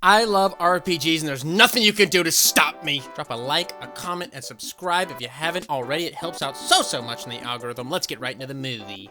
I love RPGs and there's nothing you can do to stop me. Drop a like, a comment, and subscribe if you haven't already. It helps out so much in the algorithm. Let's get right into the movie.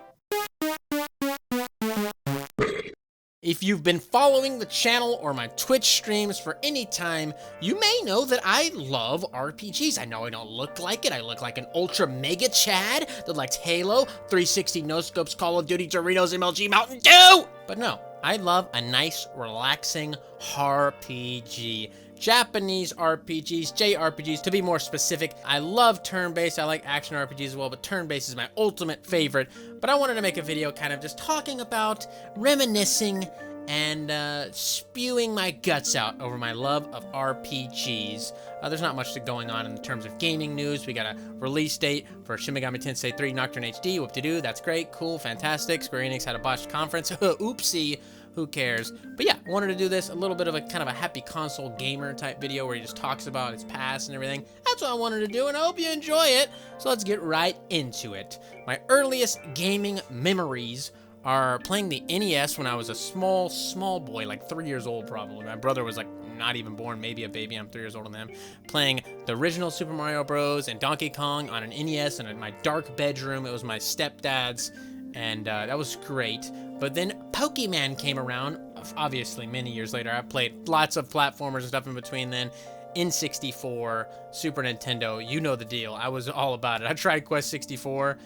If you've been following the channel or my Twitch streams for any time, you may know that I love RPGs. I know I don't look like it. I look like an ultra mega Chad that likes Halo, 360 no-scopes, Call of Duty, Doritos, MLG, Mountain Dew! But no, I love a nice, relaxing RPG. Japanese RPGs, JRPGs, to be more specific. I love turn-based, I like action RPGs as well, but turn-based is my ultimate favorite. But I wanted to make a video kind of just talking about, reminiscing, and spewing my guts out over my love of RPGs. There's not much going on in terms of gaming news. We got a release date for Shin Megami Tensei 3 Nocturne HD, whoop-de-doo, that's great, cool, fantastic. Square Enix had a botched conference, oopsie. Who cares? But yeah, I wanted to do this, a little bit of a kind of a happy console gamer type video where he just talks about his past and everything. That's what I wanted to do, and I hope you enjoy it. So let's get right into it. My earliest gaming memories are playing the NES when I was a small boy, like 3 years old probably. My brother was like not even born, maybe a baby. I'm 3 years older than him. Playing the original Super Mario Bros. And Donkey Kong on an NES in my dark bedroom. It was my stepdad's, and that was great. But then Pokemon came around, obviously many years later. I played lots of platformers and stuff in between then. N64, Super Nintendo, you know the deal. I was all about it. I tried Quest 64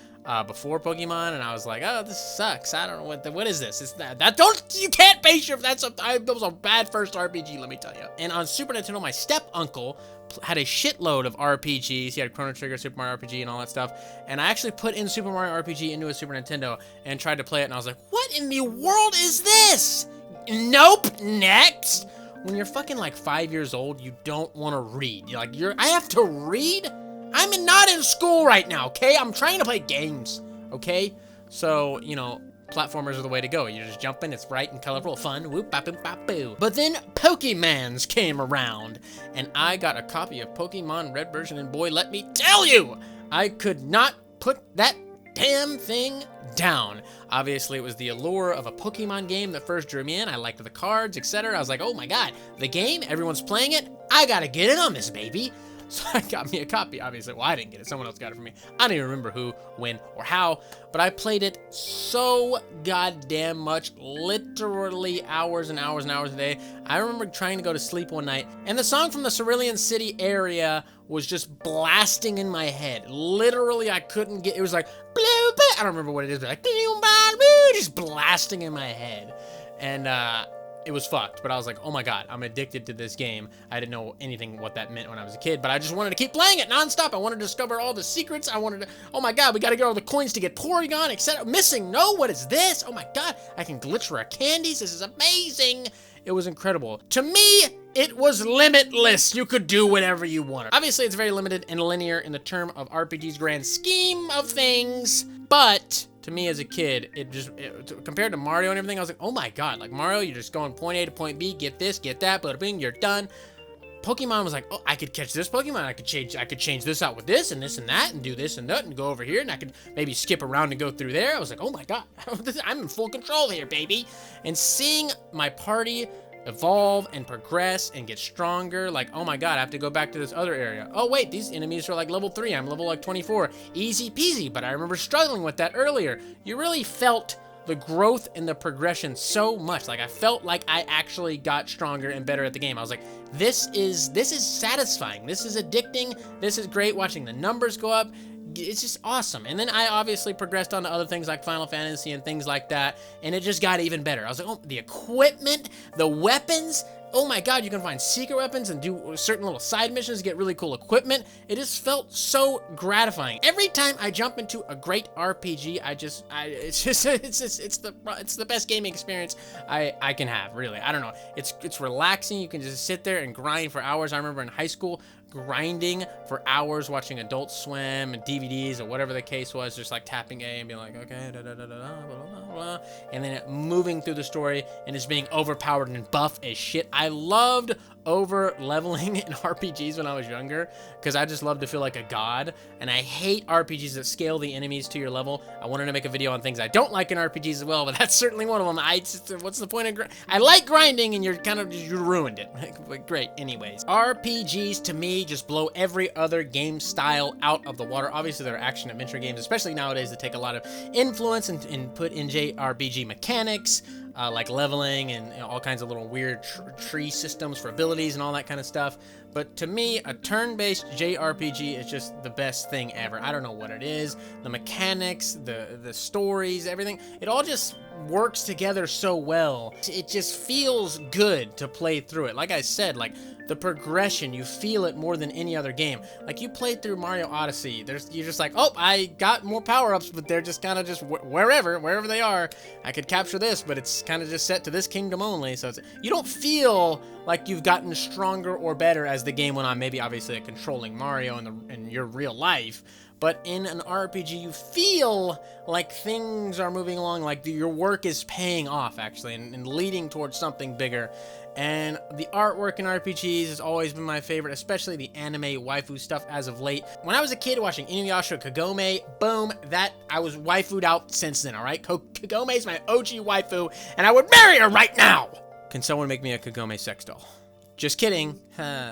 before Pokemon, and I was like, oh, this sucks. I don't know what is this? It's you can't base your, that was a bad first RPG, let me tell you. And on Super Nintendo, my step-uncle had a shitload of RPGs. He had Chrono Trigger, Super Mario RPG, and all that stuff. And I actually put in Super Mario RPG into a Super Nintendo and tried to play it, and I was like, what in the world is this? Nope, next. When you're fucking like 5 years old, you don't want to read. You're like, I have to read? I'm not in school right now, okay? I'm trying to play games, okay? So, you know, platformers are the way to go. You just jump in, it's bright and colorful, fun, whoop, bop, boop, bop, boo. But then Pokemons came around, and I got a copy of Pokemon Red version, and boy, let me tell you, I could not put that damn thing down. Obviously, it was the allure of a Pokemon game that first drew me in. I liked the cards, etc. I was like, oh my god, the game, everyone's playing it, I gotta get in on this, baby. So I got me a copy, obviously. Well, I didn't get it. Someone else got it for me. I don't even remember who, when, or how, but I played it so goddamn much, literally hours and hours and hours a day. I remember trying to go to sleep one night, and the song from the Cerulean City area was just blasting in my head. Literally, I couldn't get, it was like, blue, I don't remember what it is, but like, just blasting in my head. And, it was fucked, but I was like, oh my god, I'm addicted to this game. I didn't know anything what that meant when I was a kid, but I just wanted to keep playing it nonstop. I wanted to discover all the secrets. I wanted to, oh my god, we gotta get all the coins to get Porygon, etc. Missing, no, what is this? Oh my god, I can glitch rare candies. This is amazing. It was incredible. To me, it was limitless. You could do whatever you wanted. Obviously, it's very limited and linear in the term of RPG's grand scheme of things, but to me as a kid, compared to Mario and everything, I was like, oh my god, like Mario, you're just going point A to point B, get this, get that, bada bing, you're done. Pokemon was like, oh, I could catch this Pokemon, I could change this out with this and that, and do this and that, and go over here, and I could maybe skip around and go through there. I was like, oh my god, I'm in full control here, baby. And seeing my party evolve and progress and get stronger, like, oh my god, I have to go back to this other area. Oh wait, these enemies are like level 3, I'm level like 24. Easy peasy, but I remember struggling with that earlier. You really felt the growth and the progression so much. Like, I felt like I actually got stronger and better at the game. I was like, this is satisfying. This is addicting. This is great, watching the numbers go up. It's just awesome. And then I obviously progressed on to other things like Final Fantasy and things like that, and it just got even better. I was like, oh, the equipment, the weapons, oh my god, you can find secret weapons and do certain little side missions to get really cool equipment. It just felt so gratifying. Every time I jump into a great RPG, it's the best gaming experience I can have, really. I don't know. It's relaxing. You can just sit there and grind for hours. I remember in high school grinding for hours watching Adult Swim and DVDs or whatever the case was, just like tapping A and being like, okay, da da da da da, blah, blah, blah, and then moving through the story and just being overpowered and buff as shit. I loved over leveling in RPGs when I was younger because I just love to feel like a god, and I hate RPGs that scale the enemies to your level. I wanted to make a video on things I don't like in RPGs as well, but that's certainly one of them. What's the point of I like grinding, and you ruined it. Like, great. Anyways, RPGs to me just blow every other game style out of the water. Obviously, there are action adventure games, especially nowadays, that take a lot of influence and put in JRPG mechanics. Like leveling and all kinds of little weird tree systems for abilities and all that kind of stuff. But to me, a turn-based JRPG is just the best thing ever. I don't know what it is. The mechanics, the stories, everything. It all just works together so well. It just feels good to play through it. Like I said, like the progression, you feel it more than any other game. Like you played through Mario Odyssey, you're just like, oh, I got more power-ups, but they're just kind of just wherever they are. I could capture this, but it's kind of just set to this kingdom only. So you don't feel like you've gotten stronger or better as the game went on. Maybe obviously a controlling Mario in your real life. But in an RPG, you feel like things are moving along, like your work is paying off, actually, and leading towards something bigger. And the artwork in RPGs has always been my favorite, especially the anime waifu stuff as of late. When I was a kid watching Inuyasha Kagome, boom, I was waifued out since then, all right? Kagome is my OG waifu, and I would marry her right now! Can someone make me a Kagome sex doll? Just kidding.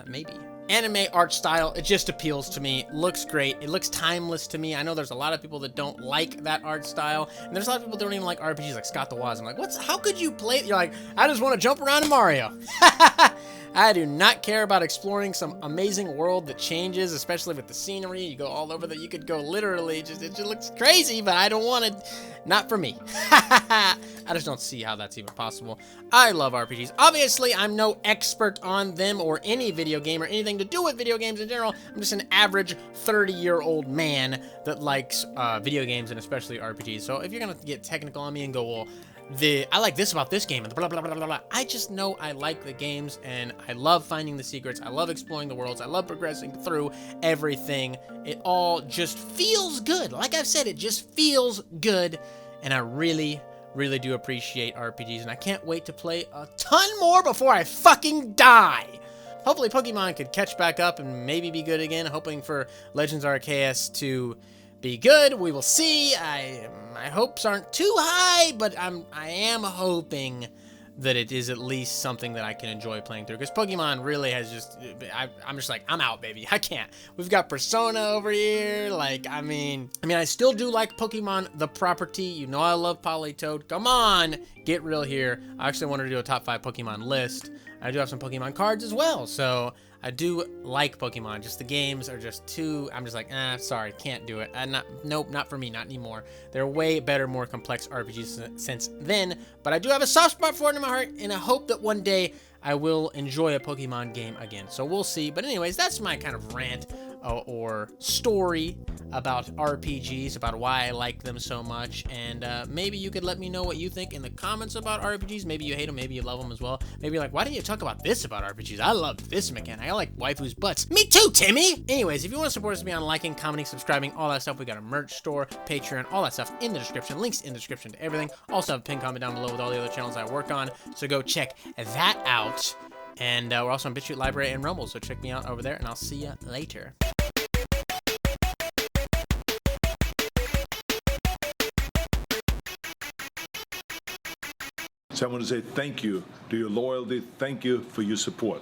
Maybe. Anime art style, it just appeals to me. Looks great. It looks timeless to me. I know there's a lot of people that don't like that art style, and there's a lot of people that don't even like RPGs like Scott the Woz. I'm like, how could you play it? You're like, I just want to jump around in Mario. I do not care about exploring some amazing world that changes, especially with the scenery. You go all over you could go literally, it just looks crazy, but I don't want it. Not for me. I just don't see how that's even possible. I love RPGs. Obviously, I'm no expert on them or any video game or anything to do with video games in general. I'm just an average 30-year-old man that likes video games and especially RPGs. So if you're gonna get technical on me and go, well, I like this about this game and blah, blah, blah, blah, blah. I just know I like the games and I love finding the secrets. I love exploring the worlds. I love progressing through everything. It all just feels good. Like I've said, it just feels good. And I really, really do appreciate RPGs. And I can't wait to play a ton more before I fucking die. Hopefully Pokemon could catch back up and maybe be good again. Hoping for Legends Arceus to be good. We will see. My hopes aren't too high, but I am hoping that it is at least something that I can enjoy playing through, because Pokemon really has just, I'm just like, I'm out, baby. I can't. We've got Persona over here. Like, I mean, I still do like Pokemon, the property. You know I love Politoed. Come on, get real here. I actually wanted to do a top 5 Pokemon list. I do have some Pokemon cards as well, so I do like Pokemon. Just the games are just too, I'm just like, sorry, can't do it. Nope, not for me, not anymore. They're way better, more complex RPGs since then, but I do have a soft spot for it in my heart, and I hope that one day I will enjoy a Pokemon game again. So we'll see. But anyways, that's my kind of rant or story about RPGs, about why I like them so much. And maybe you could let me know what you think in the comments about RPGs. Maybe you hate them, maybe you love them as well. Maybe you're like, why didn't you talk about this about RPGs? I love this mechanic. I like waifus' butts. Me too, Timmy! Anyways, if you want to support us beyond liking, commenting, subscribing, all that stuff, we got a merch store, Patreon, all that stuff in the description. Links in the description to everything. Also have a pinned comment down below with all the other channels I work on. So go check that out. And we're also on BitChute, Library, and Rumble, so check me out over there, and I'll see you later. So I want to say thank you to your loyalty. Thank you for your support.